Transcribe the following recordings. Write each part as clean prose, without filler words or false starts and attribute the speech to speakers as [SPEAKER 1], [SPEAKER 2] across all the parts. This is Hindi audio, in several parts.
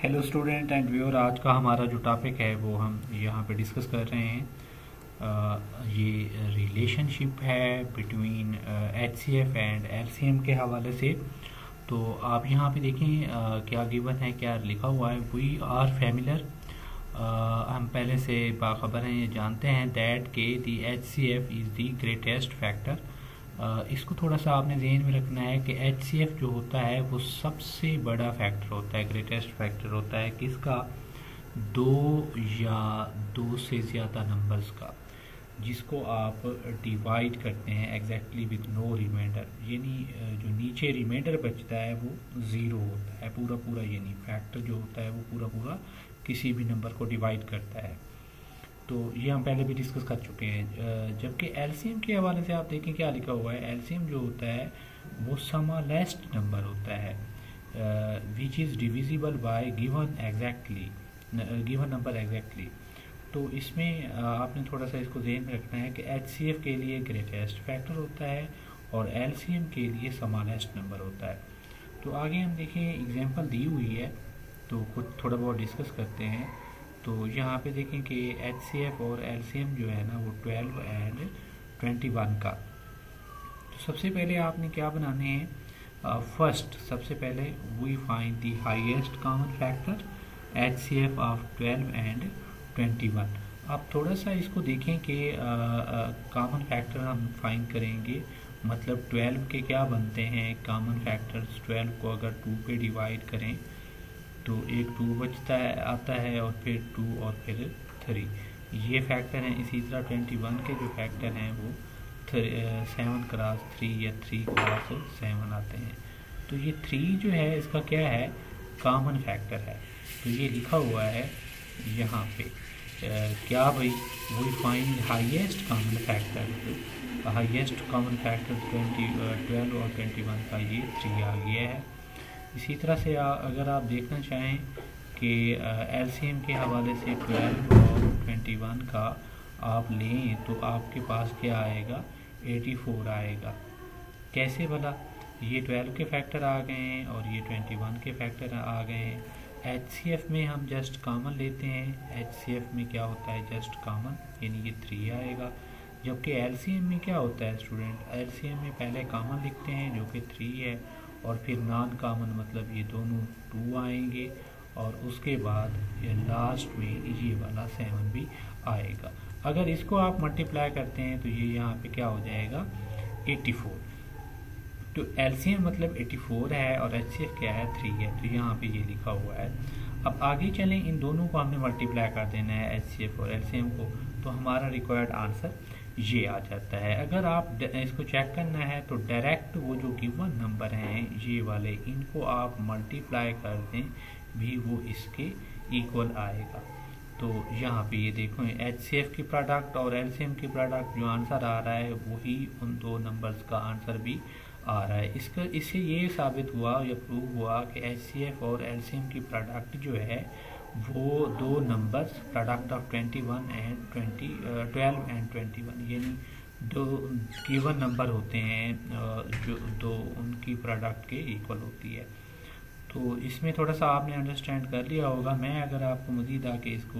[SPEAKER 1] हेलो स्टूडेंट एंड व्यूअर, आज का हमारा जो टॉपिक है वो हम यहाँ पे डिस्कस कर रहे हैं। ये रिलेशनशिप है बिटवीन एचसीएफ एंड एलसीएम के हवाले से। तो आप यहाँ पे देखें क्या गिवन है, क्या लिखा हुआ है। वी आर फैमिलियर, हम पहले से बाखबर हैं, ये जानते हैं दैट के the HCF is the greatest factor. इसको थोड़ा सा आपने ध्यान में रखना है कि एचसीएफ जो होता है वो सबसे बड़ा फैक्टर होता है, ग्रेटेस्ट फैक्टर होता है किसका, दो या दो से ज़्यादा नंबर्स का, जिसको आप डिवाइड करते हैं एग्जैक्टली विद नो रिमाइंडर। यानी जो नीचे रिमाइंडर बचता है वो ज़ीरो होता है पूरा पूरा, यानी फैक्टर जो होता है वो पूरा पूरा किसी भी नंबर को डिवाइड करता है। तो ये हम पहले भी डिस्कस कर चुके हैं। जबकि एलसीएम के हवाले से आप देखें क्या लिखा हुआ है। एलसीएम जो होता है वो स्मॉलेस्ट नंबर होता है which is divisible by given number exactly. तो इसमें आपने थोड़ा सा इसको ध्यान में रखना है कि एचसीएफ के लिए ग्रेटेस्ट फैक्टर होता है और एलसीएम के लिए स्मॉलेस्ट नंबर होता है। तो आगे हम देखें, एग्जांपल दी हुई है तो कुछ थोड़ा बहुत डिस्कस करते हैं। तो यहाँ पे देखें कि एचसीएफ और एलसीएम जो है ना वो 12 एंड 21 का। तो सबसे पहले आपने क्या बनाने हैं, फर्स्ट सबसे पहले we find the highest common factor HCF of 12 and 21। आप थोड़ा सा इसको देखें कि कॉमन फैक्टर हम फाइंड करेंगे, मतलब 12 के क्या बनते हैं कॉमन फैक्टर्स। 12 को अगर 2 पे डिवाइड करें तो एक 2 बचता है आता है और फिर 2 और फिर 3, ये फैक्टर हैं। इसी तरह 21 के जो फैक्टर हैं वो 7 क्रॉस 3 या 3 क्रॉस 7 आते हैं। तो ये 3 जो है इसका क्या है, कॉमन फैक्टर है। तो ये लिखा हुआ है यहाँ पे क्या भाई, we find highest common factor. Highest common factor 12 और 21 का ये 3 आ गया है। इसी तरह से अगर आप देखना चाहें कि एलसीएम के हवाले से 12 और 21 का आप लें तो आपके पास क्या आएगा, 84 आएगा। कैसे भला, ये 12 के फैक्टर आ गए हैं और ये 21 के फैक्टर आ गए हैं। एचसीएफ में हम जस्ट कॉमन लेते हैं, एचसीएफ में क्या होता है जस्ट कॉमन, यानी ये 3 आएगा। जबकि एलसीएम में क्या होता है स्टूडेंट, एलसीएम में पहले कॉमन लिखते हैं जो कि 3 है और फिर नॉन कॉमन मतलब ये दोनों 2 आएंगे और उसके बाद ये लास्ट में ये वाला 7 भी आएगा। अगर इसको आप मल्टीप्लाई करते हैं तो ये यहाँ पे क्या हो जाएगा, 84। तो एलसीएम मतलब 84 है और एचसीएफ क्या है, 3 है। तो यहाँ पे ये लिखा हुआ है। अब आगे चलें, इन दोनों को हमने मल्टीप्लाई कर देना है एचसीएफ और एलसीएम को, तो हमारा रिक्वायर्ड आंसर ये आ जाता है। अगर आप इसको चेक करना है तो डायरेक्ट वो जो गिवन नंबर हैं ये वाले, इनको आप मल्टीप्लाई कर दें भी वो इसके इक्वल आएगा। तो यहाँ पे ये देखो, एचसीएफ की प्रोडक्ट और एलसीएम की प्रोडक्ट जो आंसर आ रहा है वही उन दो नंबर्स का आंसर भी आ रहा है। इससे ये साबित हुआ या प्रूव हुआ कि एचसीएफ और एलसीएम की प्रोडक्ट जो है वो दो नंबर्स प्रोडक्ट ऑफ 12 एंड 21, यानी दो गिवन नंबर होते हैं जो दो उनकी प्रोडक्ट के इक्वल होती है। तो इसमें थोड़ा सा आपने अंडरस्टैंड कर लिया होगा। मैं अगर आपको मज़ीद आके इसको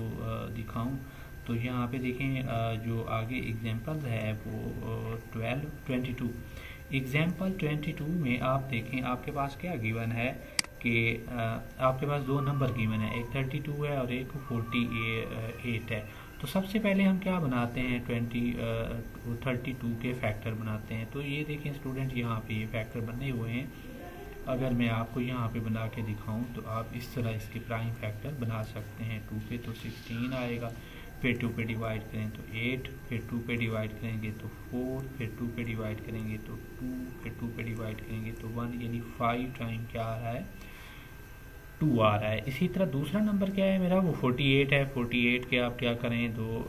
[SPEAKER 1] दिखाऊं तो यहाँ पे देखें जो आगे एग्जांपल्स है वो 22 एग्जांपल 22 में आप देखें आपके पास क्या गिवन है कि आपके पास दो नंबर गिवन है, एक 32 है और एक 48 है। तो सबसे पहले हम क्या बनाते हैं, 32 के फैक्टर बनाते हैं। तो ये देखें स्टूडेंट, यहाँ पे ये फैक्टर बने हुए हैं। अगर मैं आपको यहाँ पे बना के दिखाऊं तो आप इस तरह इसके प्राइम फैक्टर बना सकते हैं। 2 पे तो 16 आएगा, फिर 2 पे डिवाइड करें तो 8, फिर 2 पे डिवाइड करेंगे तो 4, फिर 2 पे डिवाइड करेंगे तो 2, फिर 2 पे डिवाइड करेंगे तो 1, यानी 5 टाइम क्या आ रहा है, 2 आ रहा है। इसी तरह दूसरा नंबर क्या है मेरा, वो 48 है। 48 के आप क्या करें, दो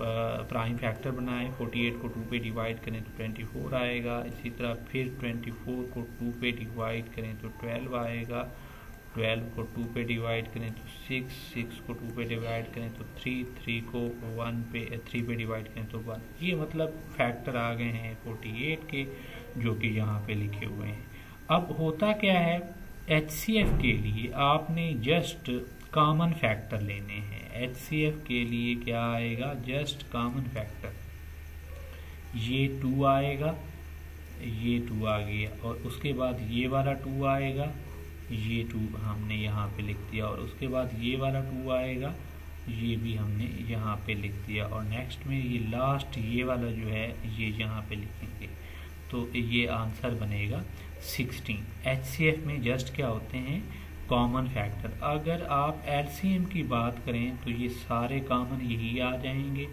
[SPEAKER 1] प्राइम फैक्टर बनाएं। 48 को 2 पे डिवाइड करें तो 24 आएगा। इसी तरह फिर 24 को 2 पे डिवाइड करें तो 12 आएगा। 12 को 2 पे डिवाइड करें तो 6, 6 को 2 पे डिवाइड करें तो 3, 3 को 3 पे डिवाइड करें तो 1। ये मतलब फैक्टर आ गए हैं 48 के, जो कि यहाँ पे लिखे हुए हैं। अब होता क्या है, एचसीएफ के लिए आपने जस्ट कॉमन फैक्टर लेने हैं। HCF के लिए क्या आएगा, जस्ट कॉमन फैक्टर, ये 2 आएगा, ये 2 आ गया, और उसके बाद ये वाला 2 आएगा, ये 2 हमने यहाँ पे लिख दिया, और उसके बाद ये वाला 2 आएगा, ये भी हमने यहाँ पे लिख दिया, और नेक्स्ट में ये लास्ट ये वाला जो है ये यहाँ पे लिखेंगे, तो ये आंसर बनेगा 16। HCF में जस्ट क्या होते हैं, कॉमन फैक्टर। अगर आप LCM की बात करें तो ये सारे कॉमन यही आ जाएंगे,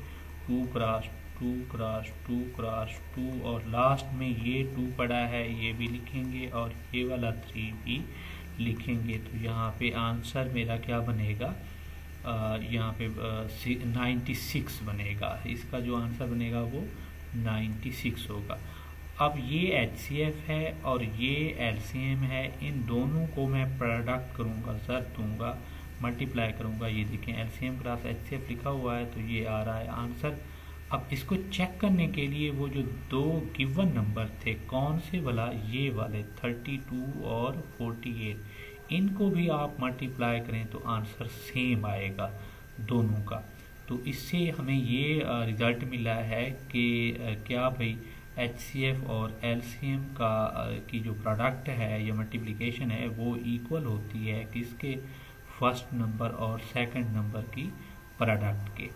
[SPEAKER 1] 2 क्रॉस 2 क्रॉस 2 क्रॉस 2, और लास्ट में ये 2 पड़ा है ये भी लिखेंगे, और ये वाला 3 भी लिखेंगे। तो यहाँ पे आंसर मेरा क्या बनेगा, यहाँ पे 96 बनेगा। इसका जो आंसर बनेगा वो 96 होगा। अब ये HCF है और ये LCM है, इन दोनों को मैं प्रोडक्ट करूँगा, ज़र दूंगा, मल्टीप्लाई करूँगा। ये देखें LCM क्रॉस HCF लिखा हुआ है, तो ये आ रहा है आंसर। अब इसको चेक करने के लिए वो जो 2 गिवन नंबर थे, कौन से वाला, ये वाले 32 और 48, इनको भी आप मल्टीप्लाई करें तो आंसर सेम आएगा दोनों का। तो इससे हमें ये रिज़ल्ट मिला है कि क्या भाई HCF और LCM की जो प्रोडक्ट है या मल्टीप्लिकेशन है वो इक्वल होती है किसके, फर्स्ट नंबर और सेकंड नंबर की प्रोडक्ट के।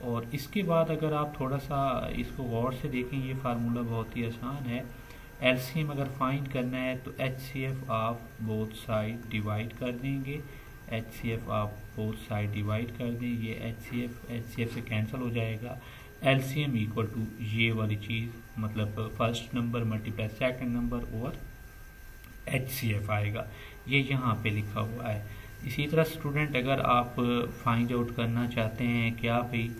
[SPEAKER 1] और इसके बाद अगर आप थोड़ा सा इसको गौर से देखें, ये फार्मूला बहुत ही आसान है। LCM अगर फाइंड करना है तो HCF आप बोथ साइड डिवाइड कर देंगे, HCF आप बोथ साइड डिवाइड कर दें, ये HCF से कैंसिल हो जाएगा। LCM इक्वल टू ये वाली चीज़, मतलब first number multiply second number और HCF आएगा, ये यहाँ पे लिखा हुआ है। इसी तरह स्टूडेंट अगर आप फाइंड आउट करना चाहते हैं क्या भाई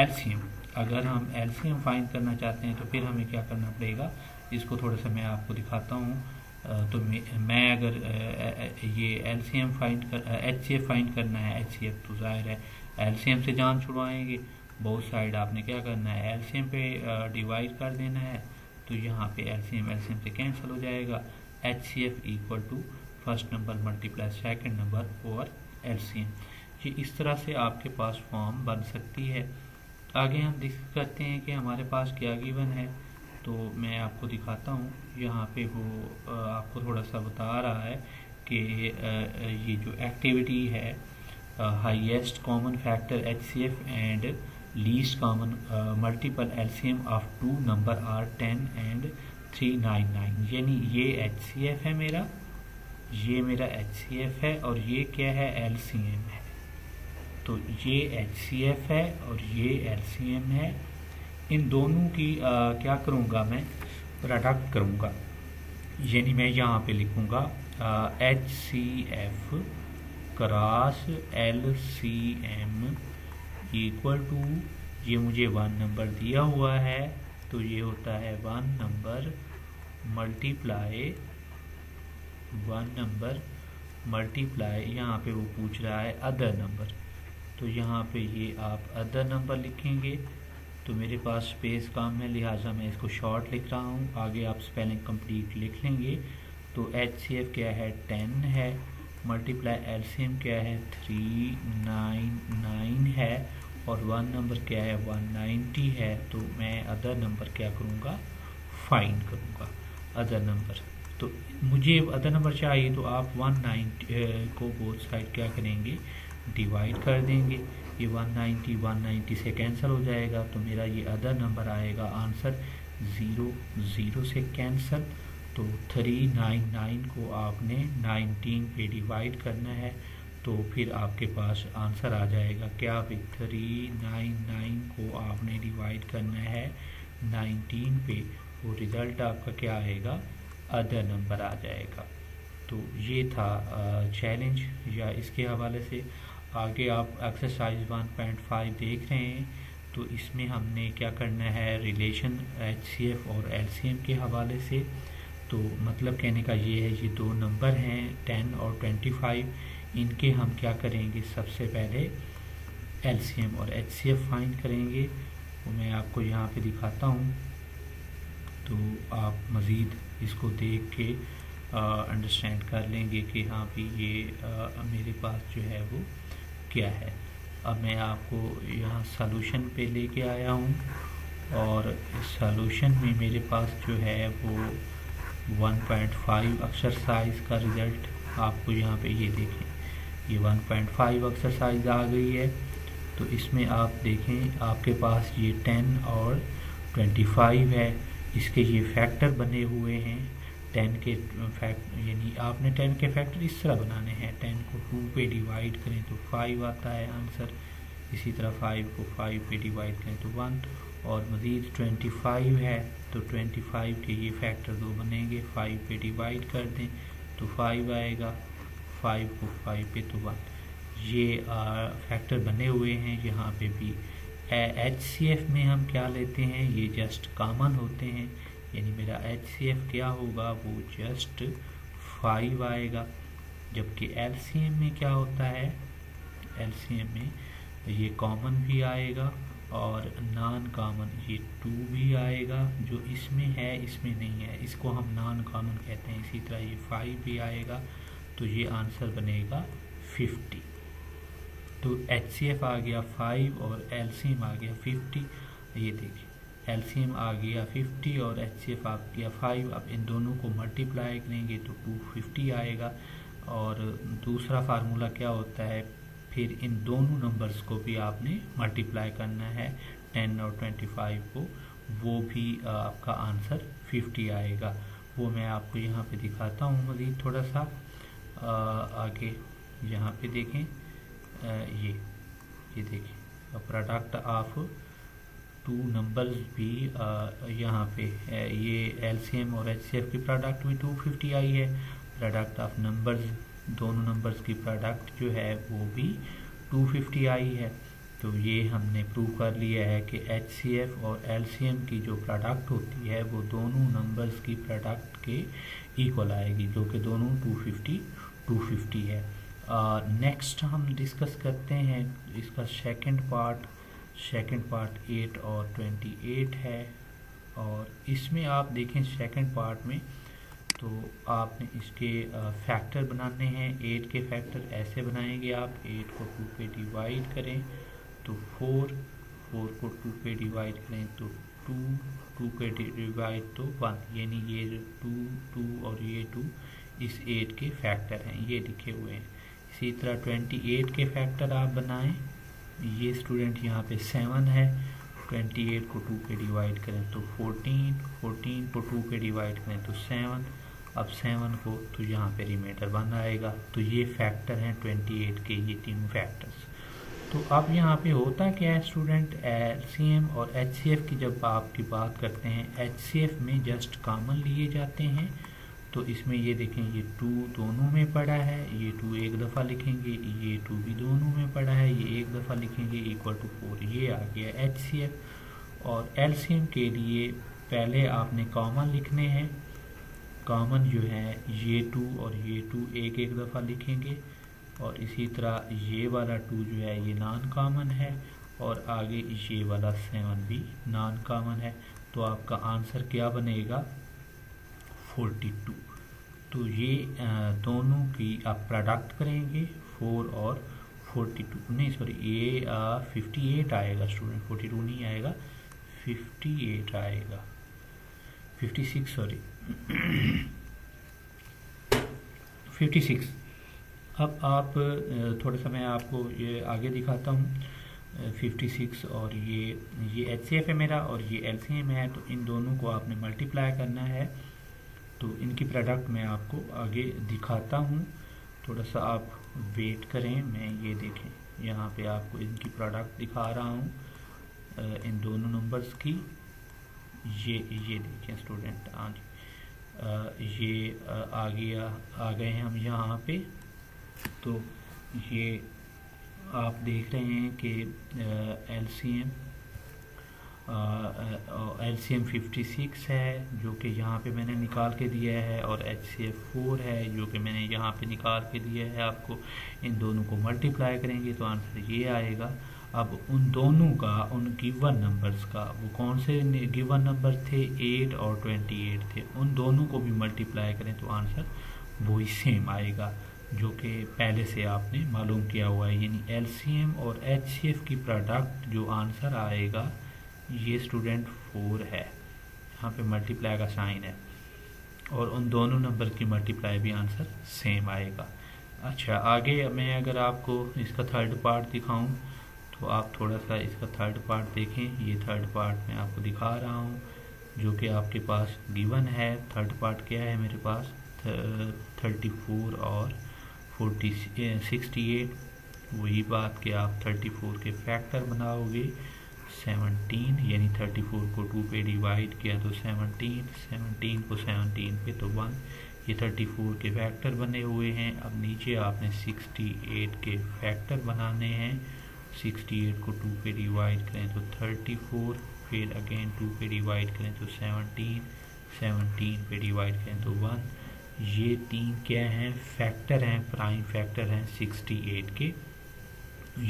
[SPEAKER 1] LCM, अगर हम LCM फाइंड करना चाहते हैं तो फिर हमें क्या करना पड़ेगा, इसको थोड़ा सा मैं आपको दिखाता हूँ। तो मैं अगर ये LCM फाइंड कर HCF फाइंड करना है, HCF तो जाहिर है LCM से जान छुड़वाएंगे, बहुत साइड आपने क्या करना है LCM पे डिवाइड कर देना है, तो यहाँ पे LCM से कैंसिल हो जाएगा। HCF equal to first number multiply second number और LCM। ये इस तरह से आपके पास फॉर्म बन सकती है। आगे हम डिस्कस करते हैं कि हमारे पास क्या गिवन है, तो मैं आपको दिखाता हूँ। यहाँ पे वो आपको थोड़ा सा बता रहा है कि ये जो एक्टिविटी है, highest common factor HCF and least common multiple LCM of 2 number are 10 and 399, यानी ये HCF है मेरा, ये मेरा HCF है और ये क्या है LCM है। तो ये HCF है और ये LCM है, इन दोनों की क्या करूँगा मैं, प्रोडक्ट करूँगा, यानी मैं यहाँ पे लिखूँगा HCF cross LCM equal to, ये मुझे 1 नंबर दिया हुआ है तो ये होता है 1 नंबर मल्टीप्लाई 1 नंबर मल्टीप्लाई, यहाँ पे वो पूछ रहा है अदर नंबर, तो यहाँ पे ये आप अदर नंबर लिखेंगे। तो मेरे पास स्पेस कम है लिहाजा मैं इसको शॉर्ट लिख रहा हूँ, आगे आप स्पेलिंग कंप्लीट लिख लेंगे। तो HCF क्या है 10 है, मल्टीप्लाई LCM क्या है 399 है, और 1 नंबर क्या है 190 है। तो मैं अदर नंबर क्या करूँगा, फाइंड करूँगा अदर नंबर। तो मुझे अदर नंबर चाहिए तो आप 190 को बोथ साइड क्या करेंगे, डिवाइड कर देंगे। ये 190 से कैंसिल हो जाएगा, तो मेरा ये अदर नंबर आएगा, आंसर 0 से कैंसिल। तो 399 को आपने 19 पे डिवाइड करना है, तो फिर आपके पास आंसर आ जाएगा क्या भाई, 399 को आपने डिवाइड करना है 19 पे, वो रिज़ल्ट आपका क्या आएगा, अदर नंबर आ जाएगा। तो ये था चैलेंज या इसके हवाले से। आगे आप एक्सरसाइज 1.5 देख रहे हैं, तो इसमें हमने क्या करना है, रिलेशन HCF और LCM के हवाले से। तो मतलब कहने का ये है, ये 2 नंबर हैं 10 और 25, इनके हम क्या करेंगे, सबसे पहले LCM और HCF फाइंड करेंगे। वो मैं आपको यहाँ पे दिखाता हूँ, तो आप मज़ीद इसको देख के अंडरस्टैंड कर लेंगे कि हाँ भी ये मेरे पास जो है वो क्या है। अब मैं आपको यहाँ सॉल्यूशन पे लेके आया हूँ और सॉल्यूशन में मेरे पास जो है वो 1.5 एक्सरसाइज का रिज़ल्ट आपको यहाँ पे ये देखें, ये 1.5 एक्सरसाइज आ गई है। तो इसमें आप देखें आपके पास ये 10 और 25 है, इसके ये फैक्टर बने हुए हैं। 10 के यानी आपने 10 के फैक्टर इस तरह बनाने हैं, 10 को 2 पे डिवाइड करें तो 5 आता है आंसर, इसी तरह 5 को 5 पे डिवाइड करें तो 1, और मज़ीद 25 है तो 25 के ये फैक्टर 2 बनेंगे, 5 पे डिवाइड कर दें तो 5 आएगा, 5 को 5 पे तो 1। ये फैक्टर बने हुए हैं। यहाँ पे भी HCF में हम क्या लेते हैं, ये जस्ट कॉमन होते हैं, यानी मेरा HCF क्या होगा वो जस्ट 5 आएगा। जबकि LCM में क्या होता है, LCM में ये कॉमन भी आएगा और नॉन कॉमन ये 2 भी आएगा, जो इसमें है इसमें नहीं है, इसको हम नॉन कॉमन कहते हैं। इसी तरह ये 5 भी आएगा, तो ये आंसर बनेगा 50। तो HCF आ गया 5 और LCM आ गया 50। ये देखिए LCM आ गया 50 और HCF आ गया 5। अब इन दोनों को मल्टीप्लाई करेंगे तो 250 आएगा। और दूसरा फार्मूला क्या होता है, फिर इन दोनों नंबर्स को भी आपने मल्टीप्लाई करना है 10 और 25 को, वो भी आपका आंसर 50 आएगा। वो मैं आपको यहाँ पे दिखाता हूँ मज़ीद थोड़ा सा आगे। यहाँ पे देखें ये देखिए प्रोडक्ट ऑफ 2 नंबर्स भी यहाँ पे ये LCM और HCF की प्रोडक्ट भी 250 आई है। प्रोडक्ट ऑफ नंबर्स, दोनों नंबर्स की प्रोडक्ट जो है वो भी 250 आई है। तो ये हमने प्रूव कर लिया है कि HCF और LCM की जो प्रोडक्ट होती है वो दोनों नंबर्स की प्रोडक्ट के इक्वल आएगी, जो कि दोनों 250 है। नेक्स्ट हम डिस्कस करते हैं इसका सेकंड पार्ट 8 और 28 है। और इसमें आप देखें सेकंड पार्ट में तो आपने इसके फैक्टर बनाने हैं। 8 के फैक्टर ऐसे बनाएंगे आप, 8 को 2 पे डिवाइड करें तो 4 को 2 पे डिवाइड करें तो 2 पे डिवाइड तो 1, यानी ये 2 और ये 2 इस 8 के फैक्टर हैं, ये लिखे हुए हैं। इसी तरह 28 के फैक्टर आप बनाएं, ये स्टूडेंट यहाँ पे 7 है, 28 को 2 पे डिवाइड करें तो 14 को 2 पे डिवाइड करें तो 7, अब 7 को तो यहाँ पे रिमाइंडर 1 आएगा। तो ये फैक्टर हैं 28 के, ये तीनों फैक्टर्स। तो अब यहाँ पे होता क्या है स्टूडेंट, LCM और HCF की जब आपकी बात करते हैं, HCF में जस्ट कॉमन लिए जाते हैं। तो इसमें ये देखें ये 2 दोनों में पड़ा है, ये 2 एक दफ़ा लिखेंगे, ये 2 भी दोनों में पड़ा है, ये एक दफ़ा लिखेंगे इक्वल टू 4, ये आ गया HCF। और LCM के लिए पहले आपने कॉमन लिखने हैं, कॉमन जो है ये 2 और ये 2 एक दफ़ा लिखेंगे, और इसी तरह ये वाला 2 जो है ये नॉन कॉमन है, और आगे ये वाला 7 भी नॉन कॉमन है। तो आपका आंसर क्या बनेगा 42। तो ये दोनों की आप प्रोडक्ट करेंगे 4 और 42, नहीं सॉरी ये 58 आएगा स्टूडेंट, 42 नहीं आएगा, 58 आएगा, 56 सॉरी 56। अब आप थोड़ा सा मैं आपको ये आगे दिखाता हूँ। 56 और ये HCF है मेरा और ये LCM है, तो इन दोनों को आपने मल्टीप्लाई करना है। तो इनकी प्रोडक्ट मैं आपको आगे दिखाता हूँ, थोड़ा सा आप वेट करें। मैं ये देखें यहाँ पे आपको इनकी प्रोडक्ट दिखा रहा हूँ इन दोनों नंबर्स की। ये देखें स्टूडेंट, आज ये आ गए हैं हम यहाँ पे। तो ये आप देख रहे हैं कि LCM 56 है जो कि यहाँ पे मैंने निकाल के दिया है, और HCF 4 है जो कि मैंने यहाँ पे निकाल के दिया है आपको। इन दोनों को मल्टीप्लाई करेंगे तो आंसर ये आएगा। अब उन दोनों का, उन गिवन नंबर्स का, वो कौन से गिवन नंबर थे, 8 और 28 थे, उन दोनों को भी मल्टीप्लाई करें तो आंसर वही सेम आएगा जो कि पहले से आपने मालूम किया हुआ है। यानी एलसीएम और एचसीएफ की प्रोडक्ट जो आंसर आएगा ये स्टूडेंट 4 है, यहाँ पे मल्टीप्लाई का साइन है, और उन दोनों नंबर की मल्टीप्लाई भी आंसर सेम आएगा। अच्छा, आगे मैं अगर आपको इसका थर्ड पार्ट दिखाऊं तो आप थोड़ा सा इसका थर्ड पार्ट देखें। ये थर्ड पार्ट मैं आपको दिखा रहा हूँ जो कि आपके पास गिवन है। थर्ड पार्ट क्या है मेरे पास, 34 और 68। वही बात कि आप 34 के फैक्टर बनाओगे 17, यानी 34 को 2 पे डिवाइड किया तो 17 को 17 पे तो 1, ये 34 के फैक्टर बने हुए हैं। अब नीचे आपने 68 के फैक्टर बनाने हैं। 68 को 2 पे डिवाइड करें तो 34, फिर अगेन 2 पे डिवाइड करें तो 17 पे डिवाइड करें तो 1। ये तीन क्या हैं, फैक्टर हैं, प्राइम फैक्टर हैं 68 के,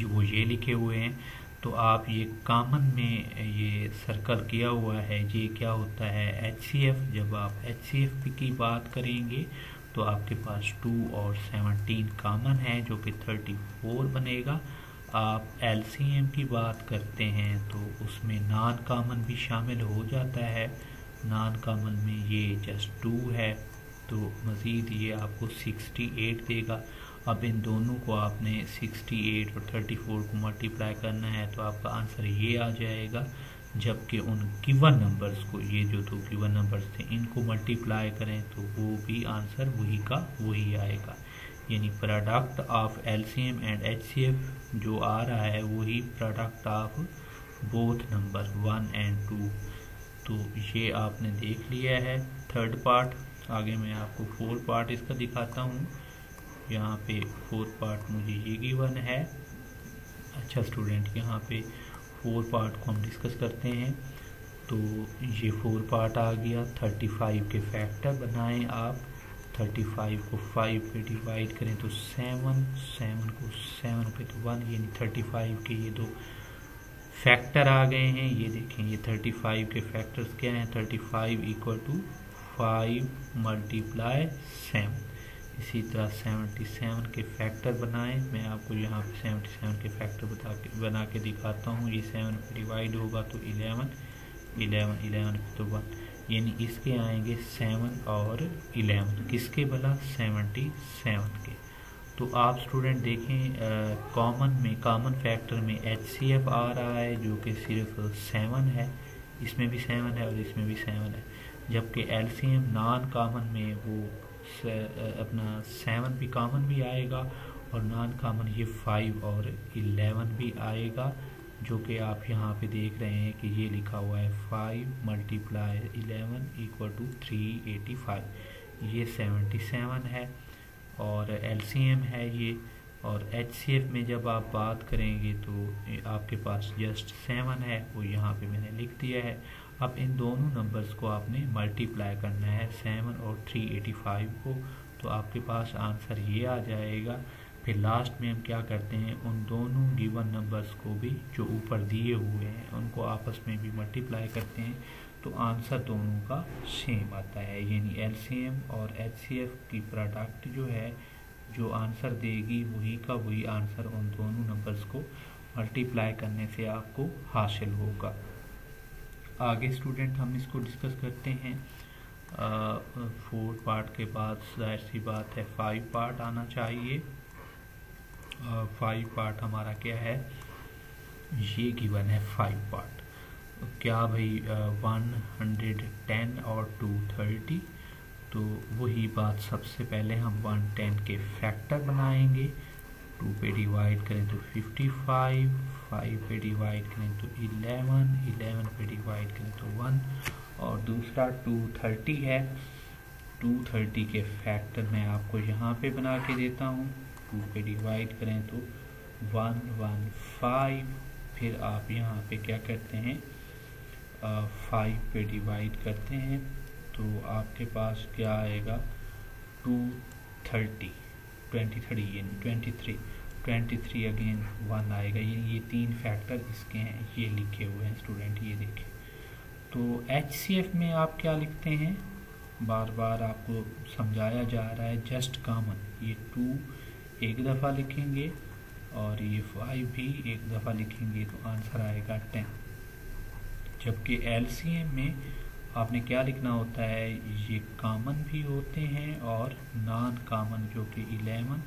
[SPEAKER 1] वो ये लिखे हुए हैं। तो आप ये कॉमन में ये सर्कल किया हुआ है, ये क्या होता है HCF। जब आप HCF की बात करेंगे तो आपके पास 2 और 17 कॉमन है जो कि 34 बनेगा। आप LCM की बात करते हैं तो उसमें नॉन कॉमन भी शामिल हो जाता है। नॉन कॉमन में ये जस्ट 2 है तो मज़ीद ये आपको 68 देगा। अब इन दोनों को आपने 68 और 34 को मल्टीप्लाई करना है तो आपका आंसर ये आ जाएगा। जबकि उन गिवन नंबर्स को, ये जो दो गिवन नंबर्स थे, इनको मल्टीप्लाई करें तो वो भी आंसर वही का वही आएगा। यानी product of LCM and HCF जो आ रहा है वही प्रोडक्ट ऑफ बोथ नंबर 1 और 2। तो ये आपने देख लिया है थर्ड पार्ट। आगे मैं आपको फोर्थ पार्ट इसका दिखाता हूँ। यहाँ पे फोर्थ पार्ट मुझे ये गिवन है। अच्छा स्टूडेंट, यहाँ पे फोर्थ पार्ट को हम डिस्कस करते हैं। तो ये फोर्थ पार्ट आ गया। 35 के फैक्टर बनाएं आप। 35 को 5 पे डिवाइड करें तो 7 को 7 पे तो 1, यानी 35 के ये दो फैक्टर आ गए हैं। ये देखें, ये 35 के फैक्टर्स क्या हैं, 35 इक्वल टू 5 मल्टीप्लाई 7। इसी तरह 77 के फैक्टर बनाएं। मैं आपको यहाँ पे 77 के फैक्टर बना के दिखाता हूँ। ये 7 पे डिवाइड होगा तो 11 पे तो 1, यानी इसके आएंगे 7 और 11। किसके भला, 77 के। तो आप स्टूडेंट देखें, कॉमन फैक्टर में HCF आ रहा है जो कि सिर्फ 7 है, इसमें भी 7 है और इसमें भी 7 है। जबकि LCM नॉन कॉमन में वो अपना 7 भी कॉमन भी आएगा और नॉन कॉमन ये 5 और 11 भी आएगा, जो कि आप यहाँ पे देख रहे हैं कि ये लिखा हुआ है 5 मल्टीप्लाई 11 इक्वल टू 385। ये 77 है और LCM है ये। और HCF में जब आप बात करेंगे तो आपके पास जस्ट 7 है, वो यहाँ पे मैंने लिख दिया है। अब इन दोनों नंबर्स को आपने मल्टीप्लाई करना है 7 और 385 को, तो आपके पास आंसर ये आ जाएगा। फिर लास्ट में हम क्या करते हैं, उन दोनों गिवन नंबर्स को भी जो ऊपर दिए हुए हैं उनको आपस में भी मल्टीप्लाई करते हैं तो आंसर दोनों का सेम आता है। यानी LCM और HCF की प्रोडक्ट जो है, जो आंसर देगी वही का वही आंसर उन दोनों नंबर्स को मल्टीप्लाई करने से आपको हासिल होगा। आगे स्टूडेंट हम इसको डिस्कस करते हैं। 4 पार्ट के बाद जाहिर सी बात है 5 पार्ट आना चाहिए। 5 पार्ट हमारा क्या है, ये गिवन है 5 पार्ट। क्या भाई, 110 और 230। तो वही बात, सबसे पहले हम 110 के फैक्टर बनाएंगे। 2 पे डिवाइड करें तो 55, 5 पे डिवाइड करें तो 11 पे डिवाइड करें तो 1। और दूसरा 230 है। 230 के फैक्टर मैं आपको यहाँ पे बना के देता हूँ। 2 पे डिवाइड करें तो 115। फिर आप यहाँ पे क्या करते हैं, 5 पे डिवाइड करते हैं तो आपके पास क्या आएगा, 23 यानी 23। 23 अगेन 1 आएगा। ये 3 फैक्टर इसके हैं, ये लिखे हुए हैं स्टूडेंट, ये देखें। तो HCF में आप क्या लिखते हैं, बार बार आपको समझाया जा रहा है, जस्ट कॉमन। ये 2 एक दफ़ा लिखेंगे और ये 5 भी एक दफ़ा लिखेंगे तो आंसर आएगा 10। जबकि LCM में आपने क्या लिखना होता है, ये कॉमन भी होते हैं और नॉन कॉमन, जो कि 11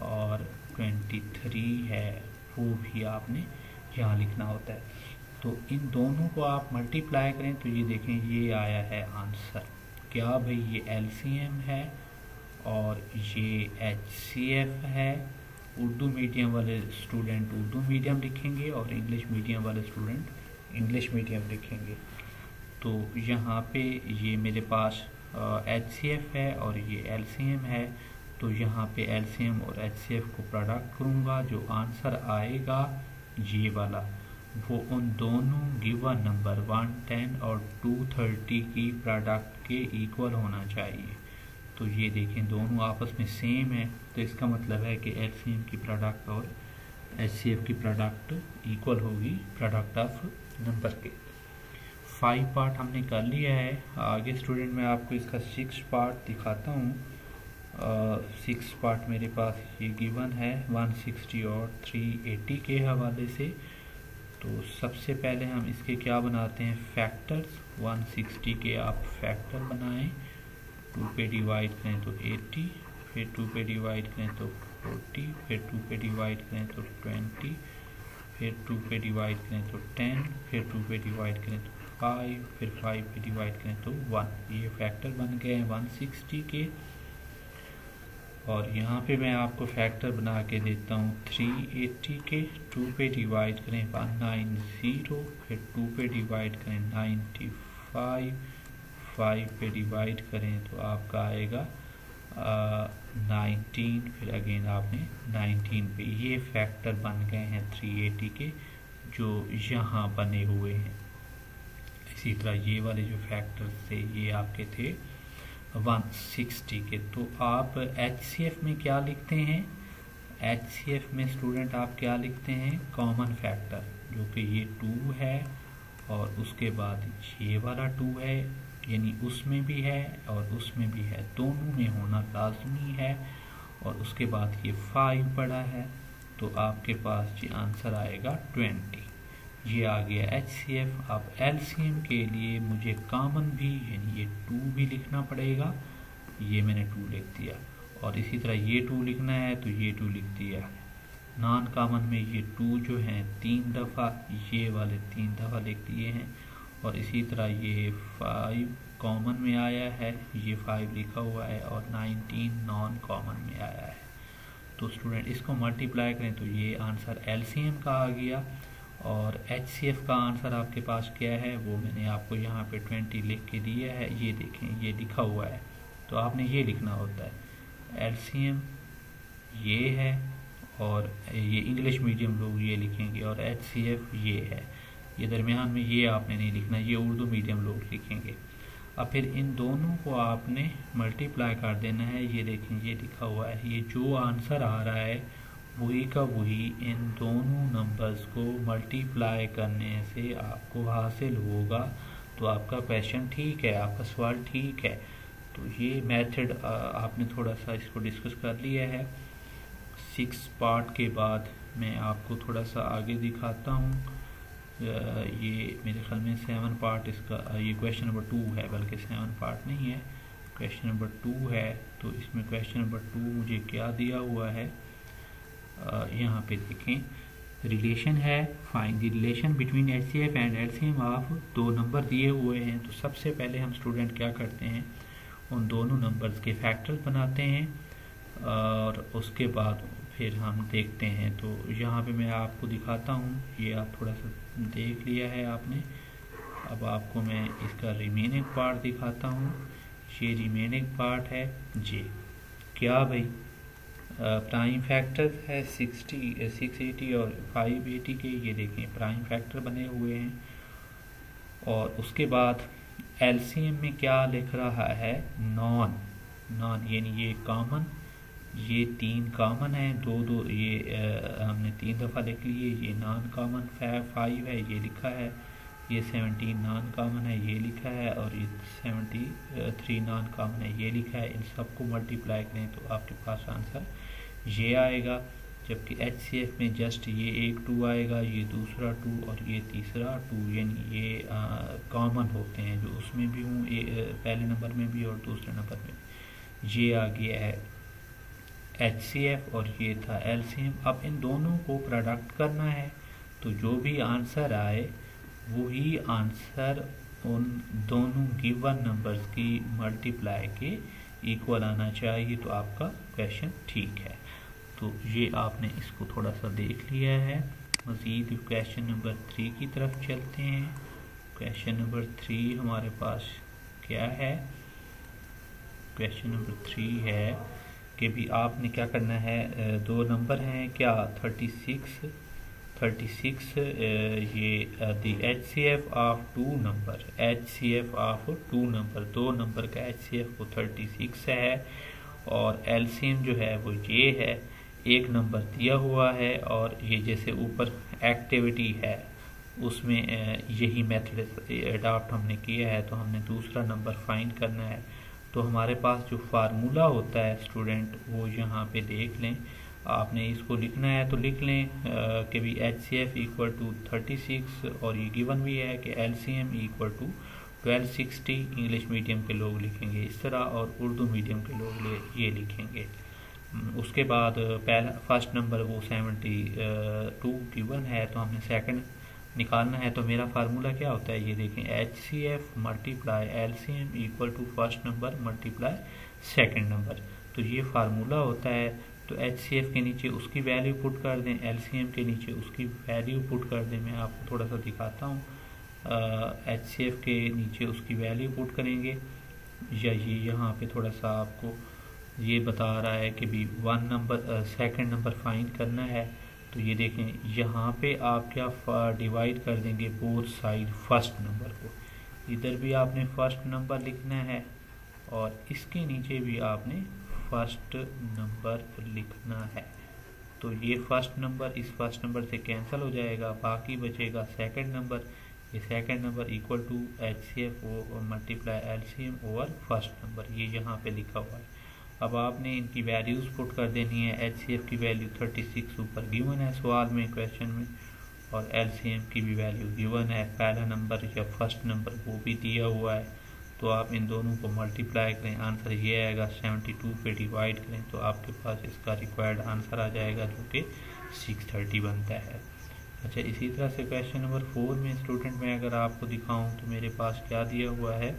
[SPEAKER 1] और 23 है, वो भी आपने यहाँ लिखना होता है। तो इन दोनों को आप मल्टीप्लाई करें तो ये देखें, ये आया है आंसर। क्या भाई, ये LCM है और ये HCF है। उर्दू मीडियम वाले स्टूडेंट उर्दू मीडियम लिखेंगे और इंग्लिश मीडियम वाले स्टूडेंट इंग्लिश मीडियम लिखेंगे। तो यहाँ पे ये मेरे पास HCF है और ये LCM है, तो यहाँ पे LCM और HCF को प्रोडक्ट करूँगा, जो आंसर आएगा ये वाला, वो उन दोनों गिवन नंबर 110 और 230 की प्रोडक्ट के इक्वल होना चाहिए। तो ये देखें, दोनों आपस में सेम है, तो इसका मतलब है कि LCM की प्रोडक्ट और HCF की प्रोडक्ट इक्वल होगी प्रोडक्ट ऑफ नंबर के। 5 पार्ट हमने कर लिया है। आगे स्टूडेंट मैं आपको इसका 6 पार्ट दिखाता हूँ। 6 पार्ट मेरे पास ये गिवन है 160 और 380 के हवाले से। तो सबसे पहले हम इसके क्या बनाते हैं, फैक्टर्स। 160 के आप फैक्टर बनाएं, 2 पे डिवाइड करें तो 80, फिर 2 पे डिवाइड करें तो 40, फिर 2 पे डिवाइड करें तो 20, फिर 2 पे डिवाइड करें तो 10, फिर 2 पे डिवाइड करें तो 5, फिर 5 पे डिवाइड करें तो 1। ये फैक्टर बन गए हैं 160 के। और यहाँ पे मैं आपको फैक्टर बना के देता हूँ 380 के। 2 पे डिवाइड करें 190, फिर 2 पे डिवाइड करें 95, 5 पे डिवाइड करें तो आपका आएगा 19, फिर अगेन आपने 19 पे। ये फैक्टर बन गए हैं 380 के जो यहाँ बने हुए हैं। इसी तरह ये वाले जो फैक्टर्स थे ये आपके थे 160 के। तो आप HCF में क्या लिखते हैं, HCF में स्टूडेंट आप क्या लिखते हैं, कॉमन फैक्टर, जो कि ये 2 है और उसके बाद ये वाला 2 है, यानी उसमें भी है और उसमें भी है, दोनों में होना लाजमी है। और उसके बाद ये 5 पड़ा है, तो आपके पास ये आंसर आएगा 20। ये आ गया HCF। अब LCM के लिए मुझे कॉमन भी, यानी ये 2 भी लिखना पड़ेगा। ये मैंने 2 लिख दिया, और इसी तरह ये 2 लिखना है तो ये 2 लिख दिया। नॉन कॉमन में ये 2 जो हैं 3 दफ़ा, ये वाले 3 दफ़ा लिख दिए हैं। और इसी तरह ये 5 कॉमन में आया है, ये 5 लिखा हुआ है, और 19 नॉन कॉमन में आया है। तो स्टूडेंट इसको मल्टीप्लाई करें तो ये आंसर LCM का आ गया। और HCF का आंसर आपके पास क्या है, वो मैंने आपको यहाँ पे 20 लिख के दिया है। ये देखें, ये लिखा हुआ है, तो आपने ये लिखना होता है। LCM ये है, और ये इंग्लिश मीडियम लोग ये लिखेंगे, और HCF ये है। ये दरमियान में ये आपने नहीं लिखना, ये उर्दू मीडियम लोग लिखेंगे। अब फिर इन दोनों को आपने मल्टीप्लाई कर देना है। ये देखें, ये लिखा हुआ है, ये जो आंसर आ रहा है वही का वही इन दोनों नंबर्स को मल्टीप्लाई करने से आपको हासिल होगा। तो आपका क्वेश्चन ठीक है, आपका सवाल ठीक है। तो ये मेथड आपने थोड़ा सा इसको डिस्कस कर लिया है। 6 पार्ट के बाद मैं आपको थोड़ा सा आगे दिखाता हूँ। ये मेरे ख्याल में 7 पार्ट इसका, ये क्वेश्चन नंबर 2 है, बल्कि 7 पार्ट नहीं है, क्वेश्चन नंबर 2 है। तो इसमें क्वेश्चन नंबर 2 मुझे क्या दिया हुआ है, यहाँ पे देखें, रिलेशन है, find the relation between HCF and LCM of 2 number दिए हुए हैं। तो सबसे पहले हम स्टूडेंट क्या करते हैं, उन दोनों नंबर्स के फैक्टर्स बनाते हैं, और उसके बाद फिर हम देखते हैं। तो यहाँ पे मैं आपको दिखाता हूँ, ये आप थोड़ा सा देख लिया है आपने। अब आपको मैं इसका रिमेनिंग पार्ट दिखाता हूँ। ये रिमेनिंग पार्ट है जे। क्या भाई, प्राइम फैक्टर है 680 और 580 के। ये देखें, प्राइम फैक्टर बने हुए हैं। और उसके बाद LCM में क्या लिख रहा है, नॉन, यानी ये कॉमन ये 3 कॉमन है, दो दो ये हमने 3 दफ़ा लिख लिए। ये नॉन कॉमन 5 है, ये लिखा है। ये 17 नॉन कॉमन है, ये लिखा है। और ये 73 नॉन कॉमन है, ये लिखा है। इन सबको मल्टीप्लाई करें तो आपके पास आंसर ये आएगा। जबकि HCF में जस्ट ये एक 2 आएगा, ये दूसरा 2 और ये तीसरा 2, यानी ये कॉमन होते हैं, जो उसमें भी हूँ पहले नंबर में भी और दूसरे नंबर में। ये आ गया है HCF और ये था LCM। अब इन दोनों को प्रोडक्ट करना है, तो जो भी आंसर आए वही आंसर उन दोनों गिवन नंबर्स की मल्टीप्लाई के इक्वल आना चाहिए, तो आपका क्वेश्चन ठीक है। तो ये आपने इसको थोड़ा सा देख लिया है। मज़ीद क्वेश्चन नंबर 3 की तरफ चलते हैं। क्वेश्चन नंबर 3 हमारे पास क्या है? क्वेश्चन नंबर 3 है कि भी आपने क्या करना है, दो नंबर हैं क्या, 36 ये the HCF of 2 number, HCF of 2 number, 2 number का HCF वो 36 है और LCM जो है वो ये है। एक नंबर दिया हुआ है और ये जैसे ऊपर एक्टिविटी है उसमें यही मेथड अडॉप्ट हमने किया है, तो हमने दूसरा नंबर फाइंड करना है। तो हमारे पास जो फार्मूला होता है स्टूडेंट, वो यहाँ पे देख लें। आपने इसको लिखना है तो लिख लें कि भी HCF इक्वल टू 36 और ये गिवन भी है कि LCM equal to 1260। English medium के लोग लिखेंगे इस तरह और उर्दू मीडियम के लोग ये लिखेंगे। उसके बाद पहला फर्स्ट नंबर वो 72 गिवन है, तो हमने सेकंड निकालना है। तो मेरा फार्मूला क्या होता है, ये देखें, HCF multiply LCM equal to first number multiply second number. तो ये फार्मूला होता है। तो HCF के नीचे उसकी वैल्यू पुट कर दें, LCM के नीचे उसकी वैल्यू पुट कर दें। मैं आपको थोड़ा सा दिखाता हूँ। HCF के नीचे उसकी वैल्यू पुट करेंगे, या ये यहाँ पे थोड़ा सा आपको ये बता रहा है कि भी सेकंड नंबर फाइंड करना है। तो ये देखें, यहाँ पे आप क्या डिवाइड कर देंगे बोथ साइड फर्स्ट नंबर को। इधर भी आपने फर्स्ट नंबर लिखना है और इसके नीचे भी आपने फर्स्ट नंबर लिखना है। तो ये फर्स्ट नंबर इस फर्स्ट नंबर से कैंसिल हो जाएगा, बाकी बचेगा सेकंड नंबर। ये second number equal to HCF multiply LCM over first number, ये यहाँ पे लिखा हुआ है। अब आपने इनकी वैल्यूज पुट कर देनी है। HCF की वैल्यू 36 ऊपर गिवन है सवाल में, क्वेश्चन में, और LCM की भी वैल्यू गिवन है। पहला नंबर या फर्स्ट नंबर वो भी दिया हुआ है। तो आप इन दोनों को मल्टीप्लाई करें, आंसर ये आएगा। 72 पे डिवाइड करें तो आपके पास इसका रिक्वायर्ड आंसर आ जाएगा, जो कि 630 बनता है। अच्छा, इसी तरह से क्वेश्चन नंबर 4 में स्टूडेंट मैं अगर आपको दिखाऊं तो मेरे पास क्या दिया हुआ है,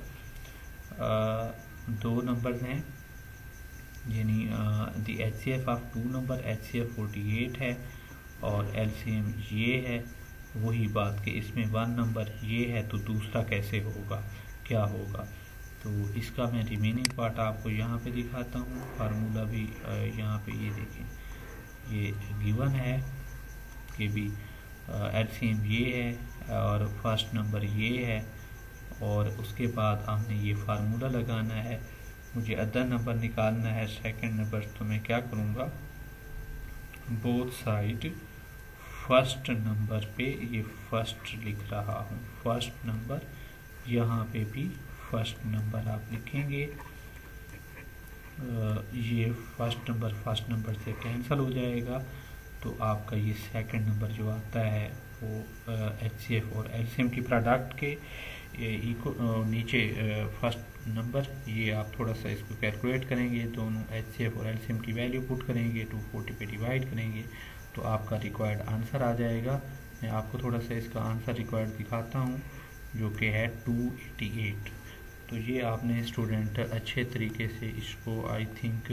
[SPEAKER 1] दो नंबर्स हैं, यानी the HCF of 2 number HCF 48 है और LCM ये है। वही बात कि इसमें 1 नंबर ये है, तो दूसरा कैसे होगा, क्या होगा। तो इसका मैं रिमेनिंग पार्ट आपको यहाँ पे दिखाता हूँ। फार्मूला भी यहाँ पे ये देखें, ये गिवन है कि भी LCM ये है और फर्स्ट नंबर ये है, और उसके बाद हमने ये फार्मूला लगाना है। मुझे अदर नंबर निकालना है सेकंड नंबर, तो मैं क्या करूँगा, बोथ साइड फर्स्ट नंबर पे ये फर्स्ट लिख रहा हूँ, फर्स्ट नंबर, यहाँ पे भी फर्स्ट नंबर आप लिखेंगे। ये फर्स्ट नंबर से कैंसिल हो जाएगा, तो आपका ये सेकंड नंबर जो आता है वो HCF और LCM की प्रोडक्ट के नीचे फर्स्ट नंबर, ये आप थोड़ा सा इसको कैलकुलेट करेंगे, दोनों HCF और LCM की वैल्यू पुट करेंगे, 240 पे डिवाइड करेंगे, तो आपका रिक्वायर्ड आंसर आ जाएगा। मैं आपको थोड़ा सा इसका आंसर रिक्वायर्ड दिखाता हूँ, जो कि है 288। तो ये आपने स्टूडेंट अच्छे तरीके से इसको आई थिंक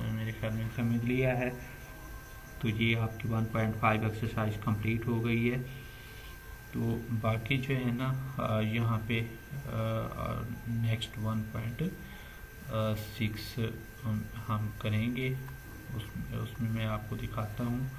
[SPEAKER 1] मेरे ख्याल में समझ लिया है। तो ये आपकी 1.5 एक्सरसाइज कंप्लीट हो गई है। तो बाकी जो है ना यहाँ पे नेक्स्ट 1.6 हम करेंगे, उसमें मैं आपको दिखाता हूँ।